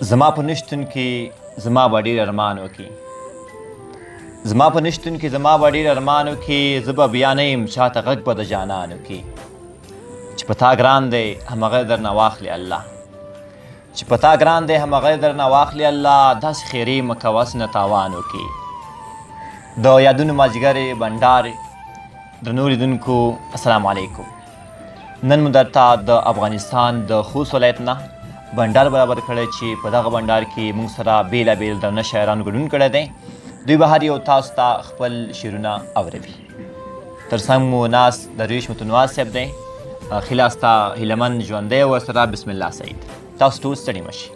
زما په نشتون کې زما به ډېر ارمان وکړي، زما په نشتون کې زما به ډېر ارمان وکړي، زه به بیا نه یم چاته غږ به د جانان وکړي. چې په تا ګران دی همغه درنه واخلي الله، چې په تا ګران دی همغه درنه واخلي الله. داسې خیرې مه کوه هسې نه تاوان وکړي. د یادونو مازدیګر بنډار درنو لیدونکو السلام علیکم. نن مو درته د افغانستان د خوست ولایت نه بنډار برابر کړی چې په دغه بنډار کې موږ سره بېلابېل درنه شاعرانو ګډون کړی دی. دوی به هر یو تاسو ته خپل شعرونه اوروي. تر څنګ مو ناست درویش متنواز صاحب دی، خلاص تا هیلمن ژوندی ورسره بسم الله سعید. تاسو ټول ستړي مه شئ.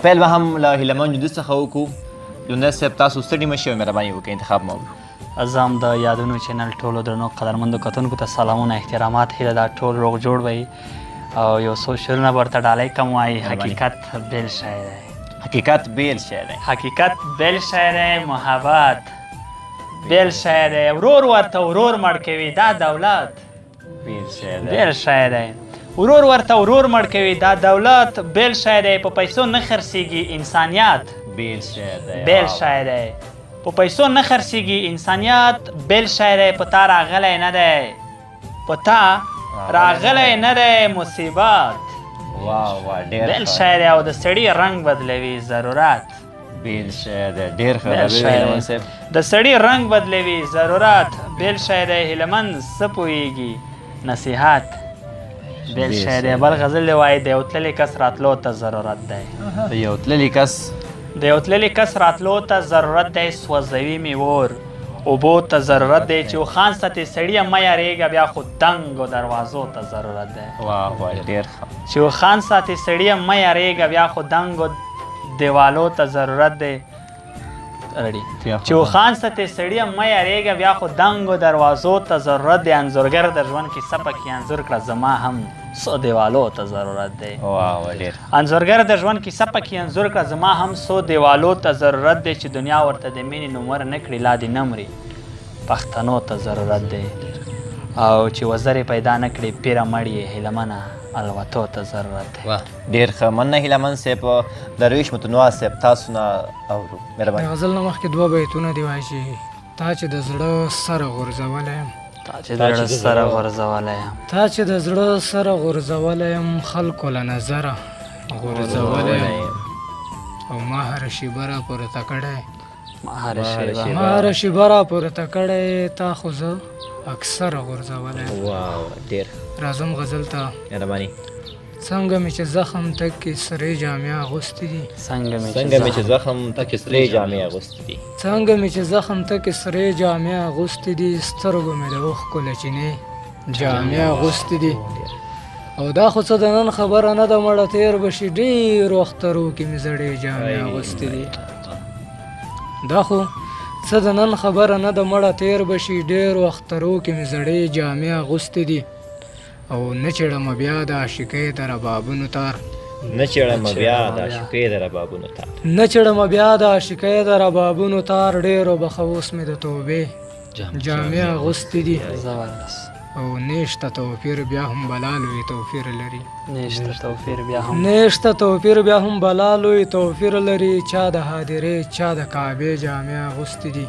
پیل به هم له هیلمن ژوندي څخه وکړو. ژوندی صاحب تاسو ستړي مه شئ او مهرباني وکړئ انتخاب مه وکړو. زه هم د یادونو چینل ټولو درنو قدرمندو کتونکو ته سلامونه احترامات، هیله دا ټول روغ جوړ وي او یو څو شعرونه به ورته ډالۍ کم وایي. حقیقت بیل شی دی، حقیقت بیل شی دی، حقیقت بیل شی دی، محبت بیل شی دی، ورور ورته ورور مړ کوي دا دولت بیل شی دی، بیل شی دی، ورور ورته ورور مړ کوي دا دولت بیل شی دی. په پیسو نه خرڅېږي انسانیت بیل شی دی، بیل شی دی. په پیسو نه خرڅېږي انسانیت بیل شی دی. په تا راغلی نه دی، په تا راغلی نه دی مصیبت بیل شی دی. او د سړي رنګ بدلوي ضرورت بیل شی دی. ډېر ښه هیلمن صاحب. د سړي رنګ بدلوي ضرورت بیل شی دی. هیلمن څه پوهېږي نصیحت بیل شی دی. بل غزل دی وایي د یو تللي کس راتلو ته ضرورت دی، د یو تللي کس د یو تللي کس راتلو ته ضرورت دی. سوځوي مې اور اوبو ته ضرورت دی. چې خان ساتې سړیه مه یارېږه بیا خو دنګو دروازو ته ضرورت دی. واه واه ډېر ښه. چې خان ساتې سړیه مه یارېږه بیا خو دنګو دیوالو ته ضرورت دی. چې خان ساتې سړیه مه یارېږه بیا خو دنګو دروازو ته ضرورت دی. انځورګر د ژوند کیسه پکې انځور کړه زما هم څو دیوالو ته ضرورت دی. انځورګر د ژوند کیسه پکې انځور کړه زما هم څو دیوالو ته ضرورت دی. چې دنیا ورته د مینې نومر نه کړي لا دې نه مري پښتنو ته ضرورت دی. او چې وزرې پیدا نه کړي پیره مړ یې هیلمنه الوتو ته ضرورت دی. ډېر ښه مننه هیلمن صاحب. درویش متنواز صاحب تاسو نه اورو مهرباني. د غزل نه مخکې دوه بیتونه دي وایي چې تا چې د زړه سره غورځولی یم، تا چې د زړه سره غورځولی یم، تا چې د زړه سره غورځولی یم، خلکو له نظره غورځولی یم او ما هره شیبه را پورته کړی، ما هره شیبه را پورته کړی، تا خو زه اکثره غورځولی یم. ډېر راځم غزل ته. مهرباني. څنګه مې چې زخم تکې سرې جامې اغوستې دي، څنګه مې چې زخم تکې سرې جامې اغوستې دي، څنګه مې چې زخم تکې سرې جامې اغوستې دي، سترګو مې د اوښکو له چینې جامې اغوستې دي. او دا خو څه د نن خبره نه ده مړه تېر به شي، ډېرو اخترو کې مې زړې جامې اغوستې دي. دا خو څه د نن خبره نه ده مړه تېر به شي، ډېرو اخترو کې مې زړې جامې اغوستې دي. او نه چړم بیا د عاشقۍ د ربابونو تار، نه چړم بیا د عاشقۍ د ربابونو تار، نه چړم بیا د عاشقۍ د ربابونو تار، ډېرو بخه اوس مې د توبې جامې اغوستې دي. او نشته توپیر بیا هم بلا لوی توپیر لري، نشته توپیر بیا هم نشته توپیر بیا هم بلا لوی توپیر لري. چا د هادرې چا د کعبې جامې اغوستې دي.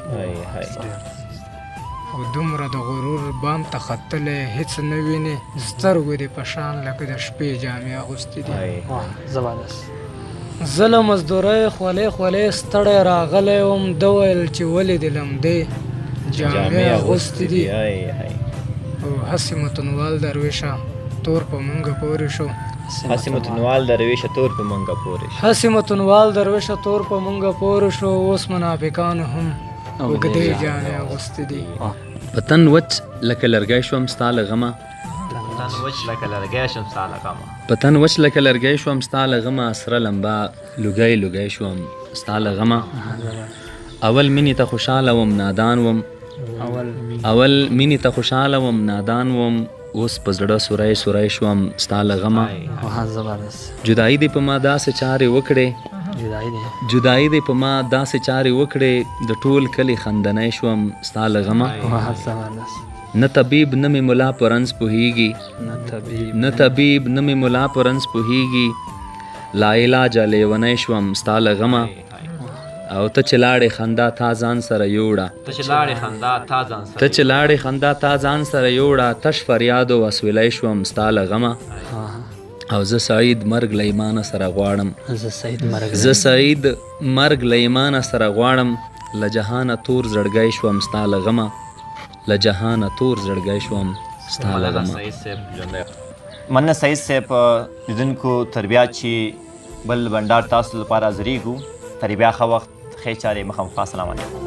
او دومره د غرور بام ته ختلی هېڅ نه وینې، سترګو دې په شان لکه د شپې جامې اغوستې دي. زبردست. زه له مزدورۍ خولې خولې ستړی راغلی وم، ده ویل چې ولې دې لمدې جامې اغوستې دي. او هسې متنوال درویشه تور په مونږه پورې شو، هسې متنوال درویشه تور په مونږه پورې شو، هسې متنوال درویشه تور په مونږه پورې شو. اوس منافقانو هم اوږدې جامې اغوستې دي. وطن وچ لکه لرګی شوم ستا له غمه، وطن وچ لکه لرګی شوم ستا له غمه، وطن وچ لکه لرګی شوم ستا له غمه، سره لمبه لوګی لوګی شوم ستا له غمه. اول مینې ته خوشحاله وم نادان وم، اول مینې ته خوشحاله وم نادان وم، اوس په زړه سوری سوری شوم ستا له غمه. جدایي دې په ما داسې چارې وکړې، جدایي دې په ما داسې چارې وکړې، د ټول کلي خندنی شوم ستا له غمه. نه طبیب نه مې ملا په رنځ پوهېږي، نه طبیب نه مې ملا په رنځ پوهېږي، لا علاج لیونی شوم ستا له غمه او ته چې لاړې خندا تا ځان سره یوړه ته چې لاړې خندا تا ځان سره یوړه تش فریاد او وسویلی شوم ستا له غمه او زه سعید مرګ له ایمانه سره غواړم له جهانه تور زړګی شوم ستا له غمه مننه سعید صاحب لیدونکو تر بیا چې بل بنډار تاسو لپاره حاضرېږو تر بیا ښه وخت ښې چارې مخامخ. السلام علیکم.